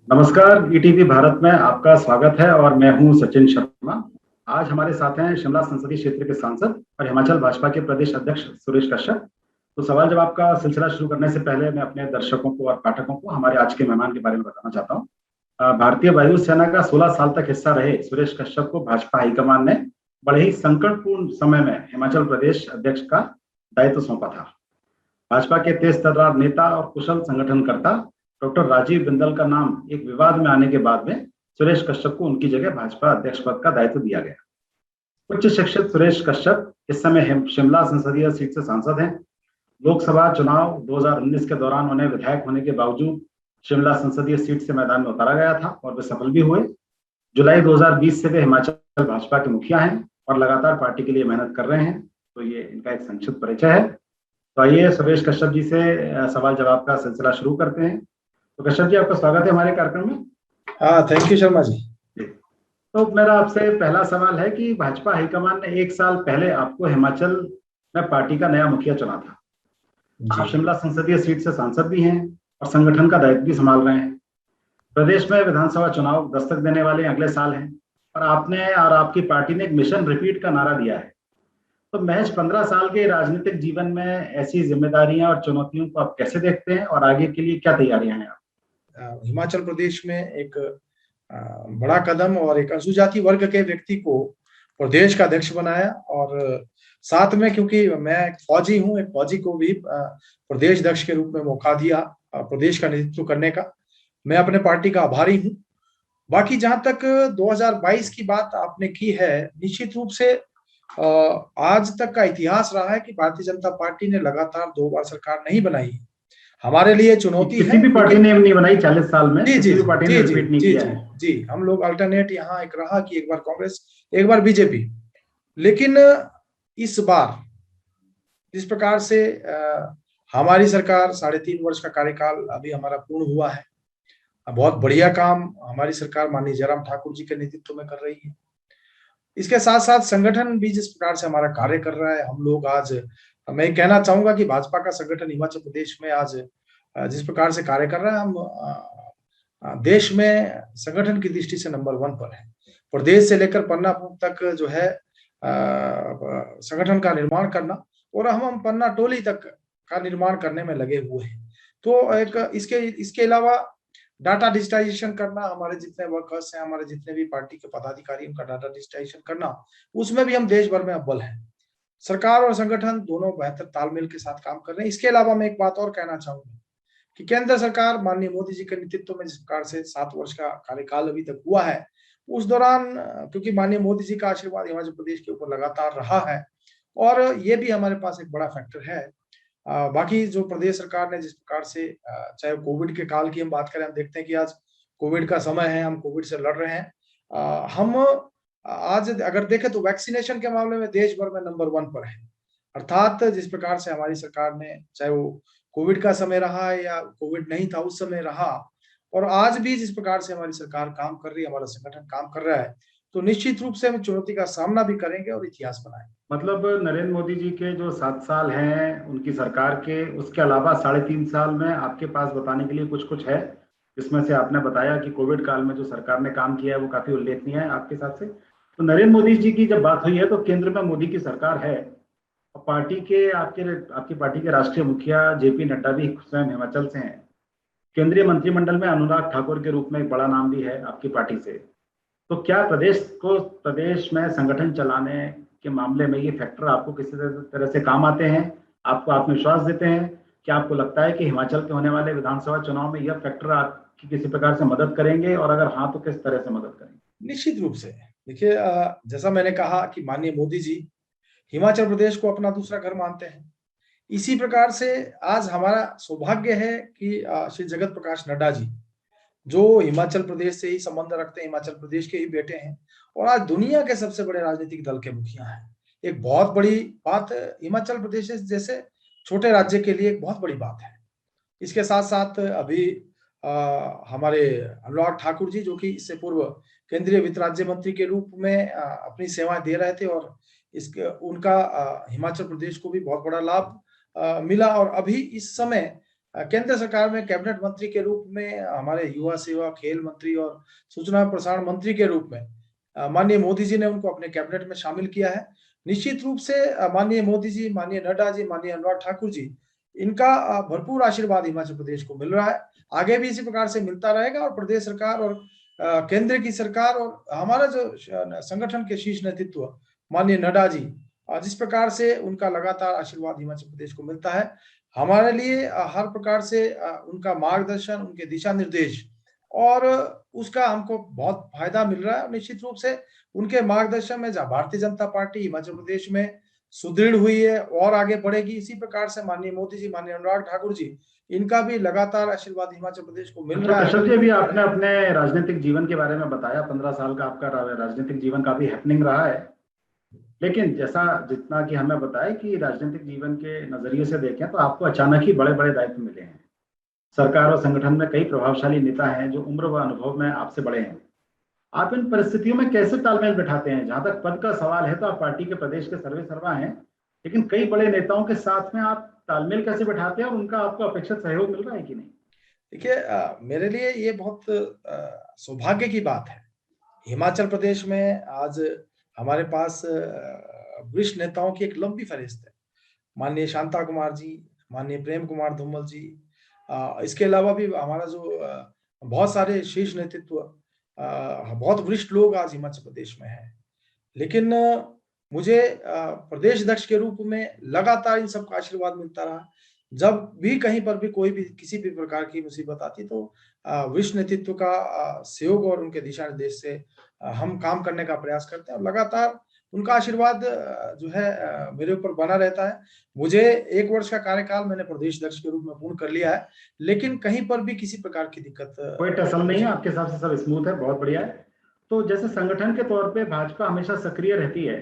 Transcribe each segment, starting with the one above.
नमस्कार। ईटीवी भारत में आपका स्वागत है और मैं हूं सचिन शर्मा। आज हमारे साथ हैं शिमला संसदीय क्षेत्र के सांसद और हिमाचल भाजपा के प्रदेश अध्यक्ष सुरेश कश्यप। तो सवाल जवाब का सिलसिला शुरू करने से पहले मैं अपने दर्शकों को और पाठकों को हमारे आज के मेहमान के बारे में बताना चाहता हूँ। भारतीय वायुसेना का 16 साल तक हिस्सा रहे सुरेश कश्यप को भाजपा हाईकमान ने बड़े ही संकटपूर्ण समय में हिमाचल प्रदेश अध्यक्ष का दायित्व सौंपा था। भाजपा के तेज तर्रार नेता और कुशल संगठनकर्ता डॉक्टर राजीव बिंदल का नाम एक विवाद में आने के बाद में सुरेश कश्यप को उनकी जगह भाजपा अध्यक्ष पद का दायित्व दिया गया। उच्च शिक्षित सुरेश कश्यप इस समय शिमला संसदीय सीट से सांसद हैं। लोकसभा चुनाव 2019 के दौरान उन्हें विधायक होने के बावजूद शिमला संसदीय सीट से मैदान में उतारा गया था और वे सफल भी हुए। जुलाई 2020 से वे हिमाचल भाजपा के मुखिया हैं और लगातार पार्टी के लिए मेहनत कर रहे हैं। तो ये इनका एक संक्षिप्त परिचय है। तो आइए सुरेश कश्यप जी से सवाल जवाब का सिलसिला शुरू करते हैं। तो कश्यप जी, आपका स्वागत है हमारे कार्यक्रम में। हाँ, थैंक यू शर्मा जी। तो मेरा आपसे पहला सवाल है कि भाजपा हाईकमान ने 1 साल पहले आपको हिमाचल में पार्टी का नया मुखिया चुना था। आप शिमला संसदीय सीट से सांसद भी हैं और संगठन का दायित्व भी संभाल रहे हैं। प्रदेश में विधानसभा चुनाव दस्तक देने वाले अगले साल हैं और आपने और आपकी पार्टी ने एक मिशन रिपीट का नारा दिया है। तो महज 15 साल के राजनीतिक जीवन में ऐसी जिम्मेदारियां और चुनौतियों को आप कैसे देखते हैं और आगे के लिए क्या तैयारियां हैं आप? हिमाचल प्रदेश में एक बड़ा कदम और एक अनुसूचित वर्ग के व्यक्ति को प्रदेश का अध्यक्ष बनाया और साथ में, क्योंकि मैं एक फौजी हूं, एक फौजी को भी प्रदेश अध्यक्ष के रूप में मौका दिया प्रदेश का नेतृत्व करने का। मैं अपने पार्टी का आभारी हूं। बाकी जहां तक 2022 की बात आपने की है, निश्चित रूप से आज तक का इतिहास रहा है कि भारतीय जनता पार्टी ने लगातार 2 बार सरकार नहीं बनाई। हमारे लिए चुनौती किसी है, भी पार्टी ने नहीं बनाई 40 साल में। जी जी किसी भी पार्टी ने जी रिपीट नहीं जी किया जी है। जी हम लोग अल्टरनेट यहाँ एक रहा कि एक बार कांग्रेस, एक बार बीजेपी। लेकिन इस बार जिस प्रकार से हमारी सरकार 3.5 वर्ष का कार्यकाल अभी हमारा पूर्ण हुआ है, बहुत बढ़िया काम हमारी सरकार माननीय जयराम ठाकुर जी के नेतृत्व में कर रही है। इसके साथ साथ संगठन भी जिस प्रकार से हमारा कार्य कर रहा है, हम लोग आज, मैं कहना चाहूंगा कि भाजपा का संगठन हिमाचल प्रदेश में आज जिस प्रकार से कार्य कर रहा है, हम देश में संगठन की दृष्टि से नंबर 1 पर है। प्रदेश से लेकर पन्ना तक जो है संगठन का निर्माण करना, और हम पन्ना टोली तक का निर्माण करने में लगे हुए हैं। तो एक इसके अलावा डाटा डिजिटाइजेशन करना, हमारे जितने वर्कर्स हैं, हमारे जितने भी पार्टी के पदाधिकारी, उनका डाटा डिजिटाइजेशन करना, उसमें भी हम देश भर में अव्वल हैं। सरकार और संगठन दोनों बेहतर तालमेल के साथ काम कर रहे हैं। इसके अलावा मैं एक बात और कहना चाहूंगा कि केंद्र सरकार माननीय मोदी जी के नेतृत्व में जिस प्रकार से 7 वर्ष का कार्यकाल अभी तक हुआ है, उस दौरान क्योंकि माननीय मोदी जी का आशीर्वाद हिमाचल प्रदेश के ऊपर लगातार रहा है, और ये भी हमारे पास एक बड़ा फैक्टर है। बाकी जो प्रदेश सरकार ने जिस प्रकार से, चाहे कोविड के काल की हम बात करें, हम देखते हैं कि आज कोविड का समय है, हम कोविड से लड़ रहे हैं। हम आज अगर देखें तो वैक्सीनेशन के मामले में देश भर में नंबर 1 पर है। अर्थात जिस प्रकार से हमारी सरकार ने, चाहे वो कोविड का समय रहा है या कोविड नहीं था उस समय रहा, और आज भी जिस प्रकार से हमारी सरकार काम कर रही है, हमारा संगठन काम कर रहा है, तो निश्चित रूप से हम चुनौती का सामना भी करेंगे और इतिहास बनाएंगे। मतलब नरेंद्र मोदी जी के जो 7 साल हैं उनकी सरकार के, उसके अलावा 3.5 साल में आपके पास बताने के लिए कुछ कुछ है, जिसमें से आपने बताया कि कोविड काल में जो सरकार ने काम किया है वो काफी उल्लेखनीय है आपके हिसाब से। तो नरेंद्र मोदी जी की जब बात हुई है तो केंद्र में मोदी की सरकार है और पार्टी के आपकी पार्टी के राष्ट्रीय मुखिया जेपी नड्डा भी स्वयं हिमाचल से हैं। केंद्रीय मंत्रिमंडल में अनुराग ठाकुर के रूप में एक बड़ा नाम भी है आपकी पार्टी से। तो क्या प्रदेश में संगठन चलाने के मामले में ये फैक्टर आपको किसी तरह से काम आते हैं, आपको आत्मविश्वास देते हैं? क्या आपको लगता है कि हिमाचल के होने वाले विधानसभा चुनाव में यह फैक्टर आपकी किसी प्रकार से मदद करेंगे, और अगर हाँ तो किस तरह से मदद करेंगे? निश्चित रूप से देखिए, जैसा मैंने कहा कि माननीय मोदी जी हिमाचल प्रदेश को अपना दूसरा घर मानते हैं। इसी प्रकार से आज हमारा सौभाग्य है कि श्री जगत प्रकाश नड्डा जी, जो हिमाचल प्रदेश से ही संबंध रखते हैं, हिमाचल प्रदेश के ही बेटे हैं, और आज दुनिया के सबसे बड़े राजनीतिक दल के मुखिया हैं। एक बहुत बड़ी बात, हिमाचल प्रदेश जैसे छोटे राज्य के लिए एक बहुत बड़ी बात है। इसके साथ साथ अभी हमारे अनुराग ठाकुर जी, जो कि इससे पूर्व केंद्रीय वित्त राज्य मंत्री के रूप में अपनी सेवाएं दे रहे थे, और इसके उनका हिमाचल प्रदेश को भी बहुत बड़ा लाभ मिला। और अभी इस समय केंद्र सरकार में कैबिनेट मंत्री के रूप में, हमारे युवा सेवा खेल मंत्री और सूचना और प्रसारण मंत्री के रूप में माननीय मोदी जी ने उनको अपने कैबिनेट में शामिल किया है। निश्चित रूप से माननीय मोदी जी, माननीय नड्डा जी, माननीय अनुराग ठाकुर जी, इनका भरपूर आशीर्वाद हिमाचल प्रदेश को मिल रहा है। आगे भी इसी प्रकार से मिलता रहेगा और प्रदेश सरकार और केंद्र की सरकार और हमारा जो संगठन के शीर्ष नेतृत्व माननीय नड्डा जी, जिस प्रकार से उनका लगातार आशीर्वाद हिमाचल प्रदेश को मिलता है, हमारे लिए हर प्रकार से उनका मार्गदर्शन, उनके दिशा निर्देश और उसका हमको बहुत फायदा मिल रहा है। निश्चित रूप से उनके मार्गदर्शन में जहाँ भारतीय जनता पार्टी हिमाचल प्रदेश में सुदृढ़ हुई है और आगे बढ़ेगी, इसी प्रकार से माननीय मोदी जी, माननीय अनुराग ठाकुर जी, इनका भी लगातार आशीर्वाद हिमाचल प्रदेश को मिल रहा है। कश्यप जी, अभी आपने अपने राजनीतिक जीवन के बारे में बताया, 15 साल का आपका राजनीतिक जीवन काफी हैपनिंग रहा है, लेकिन जैसा जितना कि हमें बताया कि राजनीतिक जीवन के नजरिए से देखें तो आपको अचानक ही बड़े बड़े दायित्व मिले हैं। सरकार और संगठन में कई प्रभावशाली नेता हैं जो उम्र व अनुभव में आपसे बड़े हैं। आप इन परिस्थितियों में कैसे तालमेल बिठाते हैं? जहां तक पद का सवाल है तो आप पार्टी के प्रदेश के सर्वे सर्वा हैं, लेकिन कई बड़े नेताओं के साथ में आप तालमेल कैसे बिठाते हैं और उनका आपको अपेक्षित सहयोग मिल रहा है कि नहीं? देखिए, मेरे लिए ये बहुत सौभाग्य की बात है। हिमाचल प्रदेश में आज हमारे पास वरिष्ठ नेताओं की एक लंबी फहरिस्त है। माननीय शांता कुमार जी, माननीय प्रेम कुमार धूमल जी, इसके अलावा भी हमारा जो बहुत सारे शीर्ष नेतृत्व, बहुत वरिष्ठ लोग आज हिमाचल प्रदेश में हैं। लेकिन मुझे प्रदेश अध्यक्ष के रूप में लगातार इन सबका आशीर्वाद मिलता रहा। जब भी कहीं पर भी कोई भी किसी भी प्रकार की मुसीबत आती तो वरिष्ठ नेतृत्व का सहयोग और उनके दिशा निर्देश से हम काम करने का प्रयास करते हैं और लगातार उनका आशीर्वाद जो है मेरे ऊपर बना रहता है। मुझे 1 वर्ष का कार्यकाल मैंने प्रदेश अध्यक्ष के रूप में पूर्ण कर लिया है, लेकिन कहीं पर भी किसी प्रकार की दिक्कत कोई टसल नहीं है, आपके हिसाब से सब स्मूथ है, बहुत बढ़िया है। तो जैसे संगठन के तौर पे भाजपा हमेशा सक्रिय रहती है,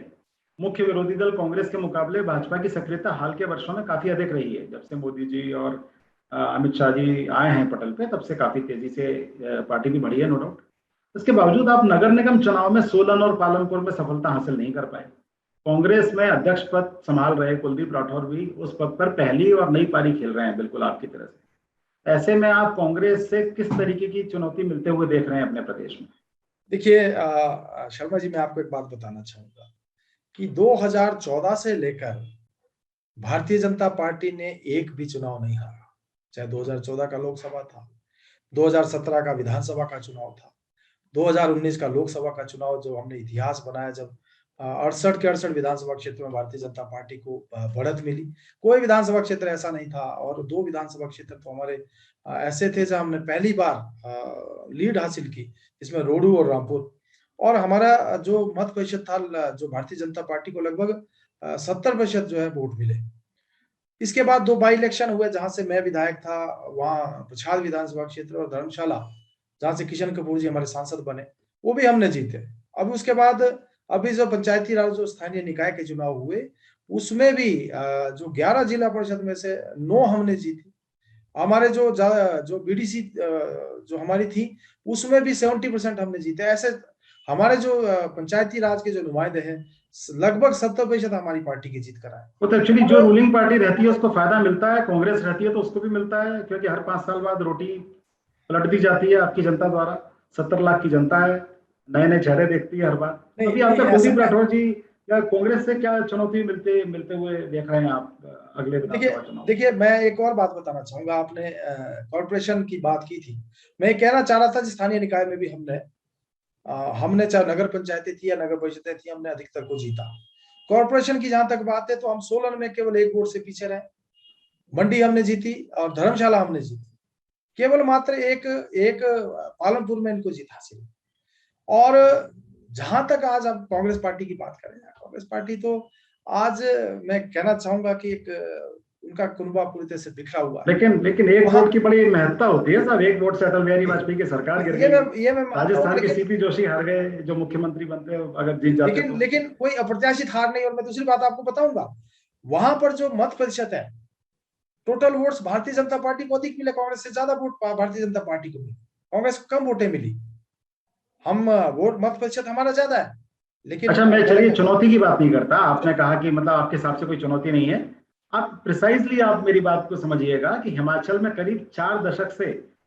मुख्य विरोधी दल कांग्रेस के मुकाबले भाजपा की सक्रियता हाल के वर्षों में काफी अधिक रही है। जब से मोदी जी और अमित शाह जी आए हैं पटल पे, तब से काफी तेजी से पार्टी भी बढ़ी है, नो डाउट। इसके बावजूद आप नगर निगम चुनाव में सोलन और पालमपुर में सफलता हासिल नहीं कर पाए। कांग्रेस में अध्यक्ष पद संभाल रहे कुलदीप राठौर भी उस पद पर पहली और नई पारी खेल रहे हैं, बिल्कुल आपकी तरह से। ऐसे में आप कांग्रेस से किस तरीके की चुनौती मिलते हुए देख रहे हैं अपने प्रदेश में? देखिए शर्मा जी, मैं आपको एक बात बताना चाहूंगा कि 2014 से लेकर भारतीय जनता पार्टी ने एक भी चुनाव नहीं हारा। चाहे 2014 का लोकसभा था, 2017 का विधानसभा का चुनाव था, 2019 का लोकसभा का चुनाव जो हमने इतिहास बनाया, जब 68 के 68 विधानसभा क्षेत्र में भारतीय जनता पार्टी को बढ़त मिली। कोई विधानसभा क्षेत्र ऐसा नहीं था और 2 विधानसभा क्षेत्र तो हमारे ऐसे थे जहां हमने पहली बार लीड हासिल की, जिसमें रोहडू और रामपुर। और हमारा जो मत प्रतिशत था, जो भारतीय जनता पार्टी को लगभग 70% जो है वोट मिले। इसके बाद 2 बाई इलेक्शन हुए जहां से मैं विधायक था, वहां पछाड़ विधानसभा क्षेत्र और धर्मशाला, जहां से किशन कपूर जी हमारे सांसद बने, वो भी हमने जीते। अब उसके बाद अभी जो पंचायती राज जो स्थानीय निकाय के चुनाव हुए, उसमें भी जो 11 जिला परिषद में से 9 हमने जीती। हमारे जो बीडीसी जो हमारी थी, उसमें भी 70% हमने जीते। ऐसे हमारे जो पंचायती राज के जो नुमाइंदे हैं, लगभग 70% हमारी पार्टी की जीत कराए। वो तो एक्चुअली जो रूलिंग पार्टी रहती है उसको फायदा मिलता है, कांग्रेस रहती है तो उसको भी मिलता है, क्योंकि हर 5 साल बाद रोटी पलट दी जाती है आपकी जनता द्वारा। 70 लाख की जनता है, नए नए चेहरे देखती है हर बार। अभी आपका कुलदीप राठौर जी या कांग्रेस से क्या चुनौती मिलते हुए देख रहे हैं आप अगले विधानसभा चुनाव? देखिए, मैं एक और बात बताना चाहूंगा। आपने कॉर्पोरेशन की बात की थी, मैं कहना चाह रहा था स्थानीय निकाय में भी हमने चाहे नगर पंचायतें थी या नगर परिषदें थी, हमने अधिकतर को जीता। कॉर्पोरेशन की जहां तक बात है तो हम सोलन में केवल 1 वोट से पीछे रहे। मंडी हमने जीती और धर्मशाला हमने जीती। केवल मात्र एक पालमपुर में इनको जीत हासिल। और जहां तक आज हम कांग्रेस पार्टी की बात करें, कांग्रेस पार्टी तो आज मैं कहना चाहूंगा कि उनका कुनबा पूरी तरह से बिखरा हुआ है। लेकिन एक वोट की बड़ी महत्ता होती है साहब। 1 वोट से अटल बिहारी वाजपेयी की सरकार गिर गई, राजस्थान के सीपी जोशी हार गए जो मुख्यमंत्री बनते अगर जीत जाते। लेकिन कोई अप्रत्याशित हार नहीं। और मैं दूसरी बात आपको बताऊंगा, वहां पर जो मत प्रतिशत है, total votes Bharatiya Janata party को अधिक मिले, कांग्रेस से ज्यादा वोट भारतीय जनता पार्टी को मिले, कांग्रेस को कम वोटें मिली। हम वोट मत प्रतिशत हमारा ज्यादा है, लेकिन अच्छा, मैं चलिए चुनौती की बात नहीं करता। आपने कहा कि मतलब आपके हिसाब से कोई चुनौती नहीं है, आप प्रिसाइजली आप मेरी बात को समझिएगा कि हिमाचल में करीब 4 दशक से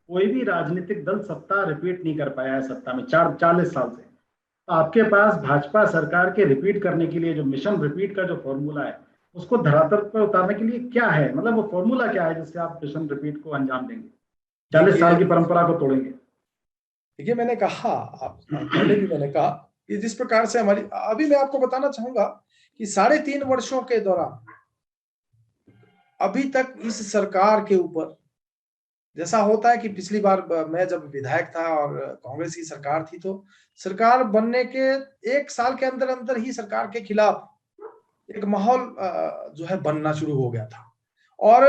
कोई भी राजनीतिक दल सत्ता रिपीट नहीं कर पाया है सत्ता में, 40 साल से। तो आपके पास भाजपा सरकार के रिपीट करने के लिए जो मिशन रिपीट का जो फॉर्मूला है, उसको धरातल पर उतारने के लिए क्या है, मतलब वो फॉर्मूला क्या है जिससे आप मिशन रिपीट को अंजाम देंगे, 40 साल देखिए की परंपरा को तोड़ेंगे? देखिए मैंने कहा, आप पहले भी मैंने कहा कि जिस प्रकार से हमारी, अभी मैं आपको बताना चाहूंगा कि 3.5 वर्षों के दौरान अभी तक इस सरकार के ऊपर, जैसा होता है कि पिछली बार मैं जब विधायक था और कांग्रेस की सरकार थी, तो सरकार बनने के 1 साल के अंदर अंदर ही सरकार के खिलाफ एक माहौल जो है बनना शुरू हो गया था। और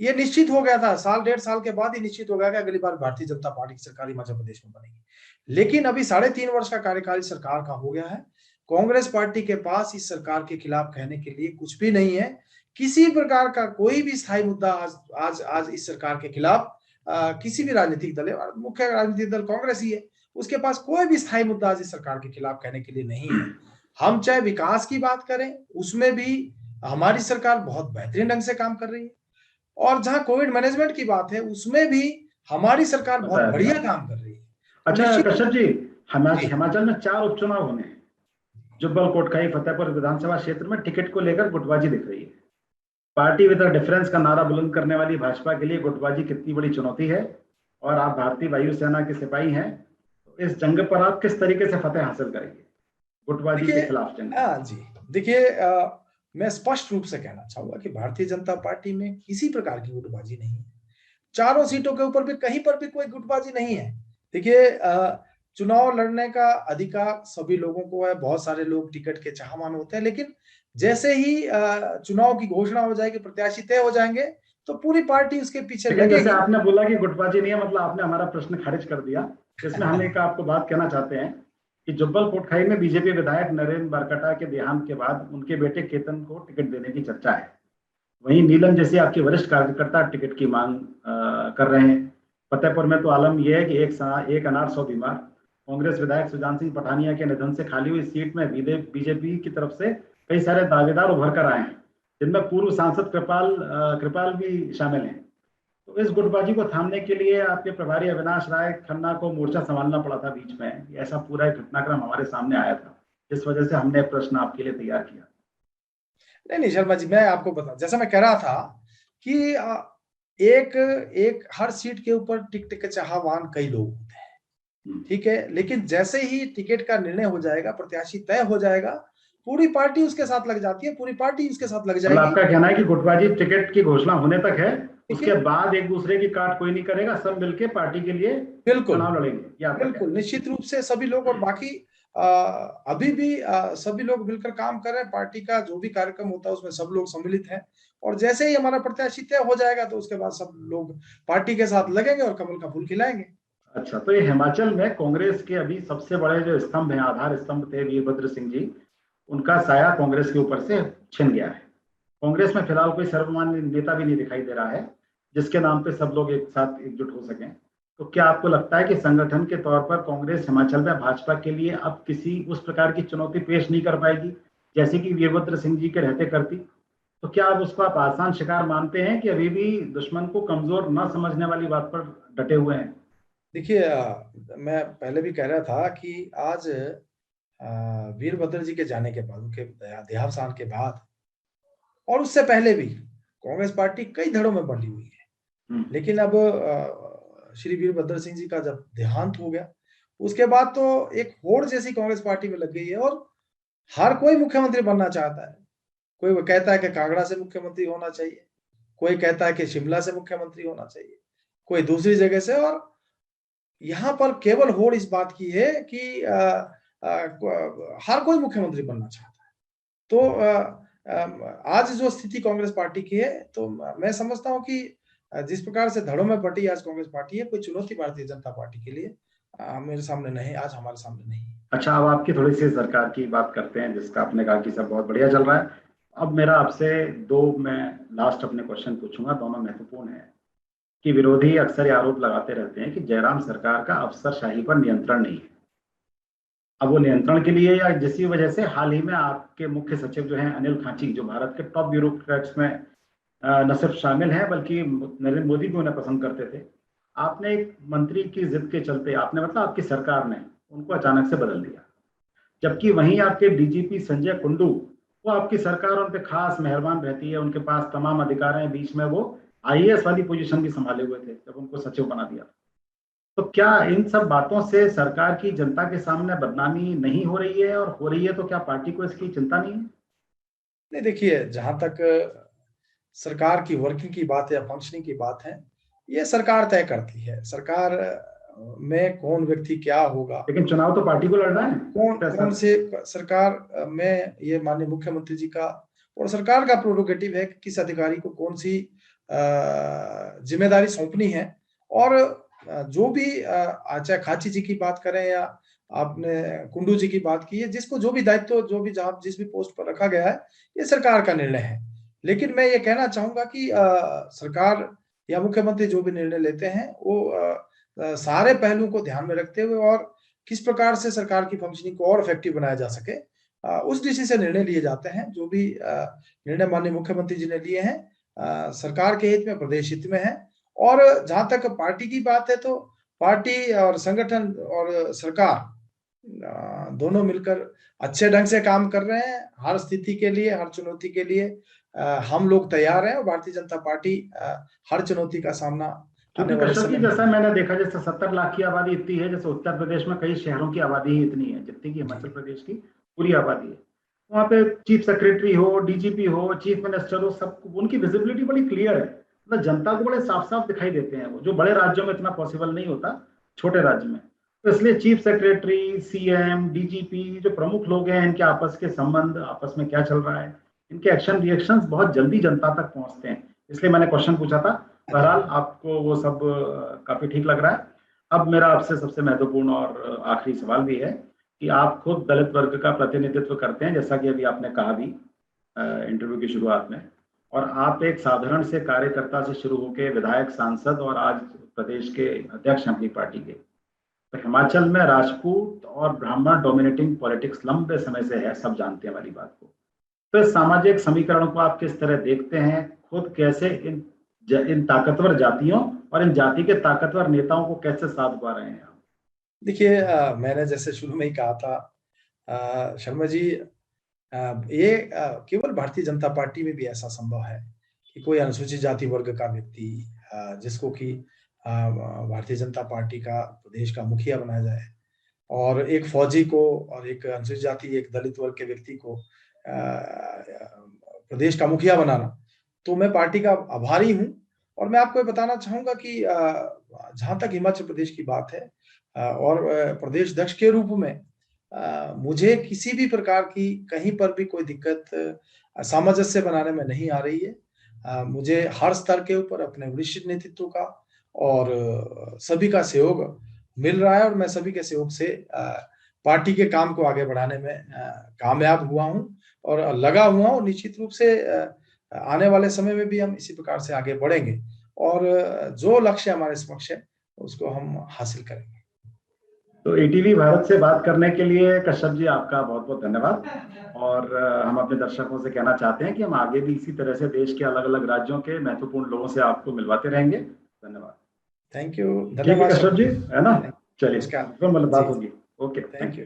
ये निश्चित हो गया था, साल 1.5 साल के बाद ही निश्चित हो गया कि अगली बार भारतीय जनता पार्टी की सरकार हिमाचल प्रदेश में बनेगी। लेकिन अभी 3.5 वर्ष का कार्यकाल सरकार का हो गया है। कांग्रेस पार्टी के पास इस सरकार के खिलाफ कहने के लिए कुछ भी नहीं है। किसी प्रकार का कोई भी स्थायी मुद्दा आज इस सरकार के खिलाफ किसी भी राजनीतिक दल है, मुख्य राजनीतिक दल कांग्रेस ही है, उसके पास कोई भी स्थायी मुद्दा आज इस सरकार के खिलाफ कहने के लिए नहीं है। हम चाहे विकास की बात करें, उसमें भी हमारी सरकार बहुत बेहतरीन ढंग से काम कर रही है। और जहां कोविड मैनेजमेंट की बात है, उसमें भी हमारी सरकार बहुत बताया बढ़िया था। काम कर रही है। तो अच्छा निश्चित कश्यप जी, जी हिमाचल में 4 उपचुनाव होने हैं। जुब्बल कोटखाई फतेहपुर विधानसभा क्षेत्र में टिकट को लेकर गुटबाजी दिख रही है। पार्टी विद डिफरेंस का नारा बुलंद करने वाली भाजपा के लिए गुटबाजी कितनी बड़ी चुनौती है, और आप भारतीय वायुसेना के सिपाही हैं, तो इस जंग पर आप किस तरीके से फतेह हासिल करेंगे, गुटबाजी देखिए, के खिलाफ जंग? हाँ जी, देखिए मैं स्पष्ट रूप से कहना चाहूंगा कि भारतीय जनता पार्टी में किसी प्रकार की गुटबाजी नहीं है। चारों सीटों के ऊपर भी कहीं पर भी कोई गुटबाजी नहीं है। देखिए, चुनाव लड़ने का अधिकार सभी लोगों को है, बहुत सारे लोग टिकट के चाहवान होते हैं, लेकिन जैसे ही चुनाव की घोषणा हो जाएगी, प्रत्याशी तय हो जाएंगे, तो पूरी पार्टी उसके पीछे लेकिन जैसे लगेगी। आपने बोला कि गुटबाजी नहीं है, मतलब आपने हमारा प्रश्न खारिज कर दिया। इसमें हम एक आपको बात कहना चाहते हैं कि जुब्बल कोटखाई में बीजेपी विधायक नरेंद्र बरकटा के देहांत के बाद उनके बेटे केतन को टिकट देने की चर्चा है। वहीं नीलम जैसे आपके वरिष्ठ कार्यकर्ता टिकट की मांग कर रहे हैं। फतेहपुर में तो आलम यह है कि एक अनार 100 बीमार। कांग्रेस विधायक सुजान सिंह पठानिया के निधन से खाली हुई सीट में बीजेपी की तरफ से कई सारे दावेदार उभर कर आए हैं, जिनमें पूर्व सांसद कृपाल भी शामिल हैं। तो इस गुटबाजी को थामने के लिए आपके प्रभारी अविनाश राय खन्ना को मोर्चा संभालना पड़ा था बीच में। ऐसा पूरा एक घटनाक्रम हमारे सामने आया था, जिस वजह से हमने प्रश्न आपके लिए तैयार किया। नहीं नहीं शर्मा जी, मैं आपको बता, जैसा मैं कह रहा था कि एक एक हर सीट के ऊपर टिकट के चाहवान कई लोग होते हैं, ठीक है, लेकिन जैसे ही टिकट का निर्णय हो जाएगा, प्रत्याशी तय हो जाएगा, पूरी पार्टी उसके साथ लग जाती है, पूरी पार्टी उसके साथ लग मतलब जाएगी। आपका कहना है कि गुटबाजी टिकट की घोषणा होने तक है, उसके देखिए, बाद एक दूसरे की काट कोई नहीं करेगा, सब मिलके पार्टी के लिए बिल्कुल चुनाव लड़ेंगे, ये आपका बिल्कुल कहना निश्चित रूप से सभी लोग, और बाकी अभी भी सभी लोग मिलकर काम कर रहे हैं। पार्टी का जो भी कार्यक्रम होता है उसमें सब लोग सम्मिलित हैं, और जैसे ही हमारा प्रत्याशी तय हो जाएगा, तो उसके बाद सब लोग पार्टी के साथ लगेंगे और कमल का फूल खिलाएंगे। है। अच्छा, तो ये हिमाचल में कांग्रेस के अभी सबसे बड़े जो स्तंभ हैं, आधार स्तंभ थे वीरभद्र सिंह जी, उनका साया कांग्रेस के ऊपर से छिन गया है। कांग्रेस में फिलहाल कोई सर्वमान्य नेता भी नहीं दिखाई दे रहा है जिसके नाम पे सब लोग एक साथ एकजुट हो सकें। तो क्या आपको लगता है कि संगठन के तौर पर कांग्रेस हिमाचल में भाजपा के लिए अब किसी उस प्रकार की चुनौती पेश नहीं कर पाएगी जैसे कि वीरभद्र सिंह जी के रहते करती? तो क्या आप उसको आप आसान शिकार मानते हैं कि अभी भी दुश्मन को कमजोर न समझने वाली बात पर डटे हुए हैं? देखिए, मैं पहले भी कह रहा था कि आज वीरभद्र जी के जाने के बाद, उनके देहावसान के बाद, और उससे पहले भी कांग्रेस पार्टी कई धड़ों में बंटी हुई है। हम्म। लेकिन अब श्री वीरभद्र सिंह जी का जब देहांत हो गया, उसके बाद तो एक होड़ जैसी कांग्रेस पार्टी में लग गई है, और हर कोई मुख्यमंत्री बनना चाहता है। कोई वो कहता है कि कांगड़ा से मुख्यमंत्री होना चाहिए, कोई कहता है कि शिमला से मुख्यमंत्री होना चाहिए, कोई दूसरी जगह से। और यहाँ पर केवल होड़ इस बात की है कि हर कोई मुख्यमंत्री बनना चाहता है। तो आज जो स्थिति कांग्रेस पार्टी की है, तो मैं समझता हूँ कि जिस प्रकार से धड़ों में बटी आज कांग्रेस पार्टी है, कोई चुनौती भारतीय जनता पार्टी के लिए मेरे सामने नहीं, आज हमारे सामने नहीं है। अच्छा, अब आपकी थोड़ी सी सरकार की बात करते हैं, जिसका आपने कहा कि सब बहुत बढ़िया चल रहा है। अब मेरा आपसे दो, मैं लास्ट अपने क्वेश्चन पूछूंगा, दोनों महत्वपूर्ण है। कि विरोधी अक्सर ये आरोप लगाते रहते हैं कि जयराम सरकार का अफसरशाही पर नियंत्रण नहीं है। अब वो नियंत्रण के लिए या जिसकी वजह से हाल ही में आपके मुख्य सचिव जो हैं अनिल खाची, जो भारत के टॉप ब्यूरोक्रेट्स में न सिर्फ शामिल हैं बल्कि नरेंद्र मोदी भी उन्हें पसंद करते थे, आपने एक मंत्री की जिद के चलते आपने मतलब आपकी सरकार ने उनको अचानक से बदल दिया, जबकि वहीं आपके डीजीपी संजय कुंडू, वो आपकी सरकार उन पे खास मेहरबान रहती है, उनके पास तमाम अधिकार हैं, बीच में वो आईएएस वाली पोजीशन भी संभाले हुए थे जब उनको सचिव बना दिया। तो क्या इन सब बातों से सरकार की जनता के सामने बदनामी नहीं हो रही है, और हो रही है तो क्या पार्टी को इसकी चिंता नहीं है? नहीं, देखिए, जहां तक सरकार की वर्किंग की बात है या फंक्शनिंग की बात है, ये सरकार तय करती है। सरकार में कौन व्यक्ति क्या होगा, लेकिन चुनाव तो पार्टी को लड़ना है। कौन से सरकार में ये माननीय मुख्यमंत्री जी का और सरकार का प्रोरोगेटिव है कि किस अधिकारी को कौन सी जिम्मेदारी सौंपनी है। और जो भी चाहे खाची जी की बात करें या आपने कुंडू जी की बात की है, जिसको जो भी दायित्व, जो भी जहां जिस भी पोस्ट पर रखा गया है, ये सरकार का निर्णय है। लेकिन मैं ये कहना चाहूंगा कि सरकार या मुख्यमंत्री जो भी निर्णय लेते हैं वो सारे पहलुओं को ध्यान में रखते हुए और किस प्रकार से सरकार की फंक्शनिंग को और इफेक्टिव बनाया जा सके, उस दृष्टि से निर्णय लिए जाते हैं। जो भी निर्णय माननीय मुख्यमंत्री जी ने लिए हैं सरकार के हित में, प्रदेश हित में है। और जहां तक पार्टी की बात है, तो पार्टी और संगठन और सरकार दोनों मिलकर अच्छे ढंग से काम कर रहे हैं। हर स्थिति के लिए, हर चुनौती के लिए हम लोग तैयार हैं और भारतीय जनता पार्टी हर चुनौती का सामना क्योंकि कश्यप जी, जैसा मैंने देखा, जैसे 70 लाख की आबादी इतनी है, जैसे उत्तर प्रदेश में कई शहरों की आबादी ही इतनी है जितनी की हिमाचल प्रदेश की पूरी आबादी है। वहाँ पे चीफ सेक्रेटरी हो, डीजीपी हो, चीफ मिनिस्टर हो, सब उनकी विजिबिलिटी बड़ी क्लियर है, मतलब जनता को बड़े साफ साफ दिखाई देते हैं, वो जो बड़े राज्यों में इतना पॉसिबल नहीं होता, छोटे राज्य में। तो इसलिए चीफ सेक्रेटरी, सीएम, डीजीपी, जो प्रमुख लोग हैं, इनके आपस के संबंध, आपस में क्या चल रहा है, इनके एक्शन रिएक्शंस बहुत जल्दी जनता तक पहुंचते हैं, इसलिए मैंने क्वेश्चन पूछा था। बहरहाल आपको वो सब काफी ठीक लग रहा है। अब मेरा आपसे सबसे महत्वपूर्ण और आखिरी सवाल भी है कि आप खुद दलित वर्ग का प्रतिनिधित्व करते हैं, जैसा कि अभी आपने कहा भी इंटरव्यू की शुरुआत में, और आप एक साधारण से कार्यकर्ता से शुरू होकर विधायक, सांसद और आज प्रदेश के अध्यक्ष हैं अपनी पार्टी के। तो हिमाचल में राजपूत और ब्राह्मण डोमिनेटिंग पॉलिटिक्स लंबे समय से है, सब जानते हैं वाली बात को। तो इस सामाजिक समीकरण को आप किस तरह देखते हैं? खुद कैसे इन ताकतवर जातियों और इन जाति के ताकतवर नेताओं को कैसे साथ पा रहे हैं आप? देखिए, मैंने जैसे शुरू में ही कहा था शर्मा जी, ये केवल भारतीय जनता पार्टी में भी ऐसा संभव है कि कोई अनुसूचित जाति वर्ग का व्यक्ति जिसको कि भारतीय जनता पार्टी का प्रदेश का मुखिया बनाया जाए, और एक फौजी को और एक अनुसूचित जाति, एक दलित वर्ग के व्यक्ति को प्रदेश का मुखिया बनाना, तो मैं पार्टी का आभारी हूं। और मैं आपको बताना चाहूंगा कि जहां तक हिमाचल प्रदेश की बात है और प्रदेश अध्यक्ष के रूप में मुझे किसी भी प्रकार की कहीं पर भी कोई दिक्कत सामंजस्य बनाने में नहीं आ रही है। मुझे हर स्तर के ऊपर अपने वरिष्ठ नेतृत्व का और सभी का सहयोग मिल रहा है, और मैं सभी के सहयोग से पार्टी के काम को आगे बढ़ाने में कामयाब हुआ हूं और लगा हुआ हूं। निश्चित रूप से आने वाले समय में भी हम इसी प्रकार से आगे बढ़ेंगे और जो लक्ष्य हमारे समक्ष है उसको हम हासिल करेंगे। तो एटीवी भारत से बात करने के लिए कश्यप जी आपका बहुत बहुत धन्यवाद। और हम अपने दर्शकों से कहना चाहते हैं कि हम आगे भी इसी तरह से देश के अलग अलग राज्यों के महत्वपूर्ण लोगों से आपको मिलवाते रहेंगे। धन्यवाद। Thank you. ठीक है कश्यप जी, है ना? चलिए, नमस्कार। फिर मुलाकात होगी। Okay, thank you.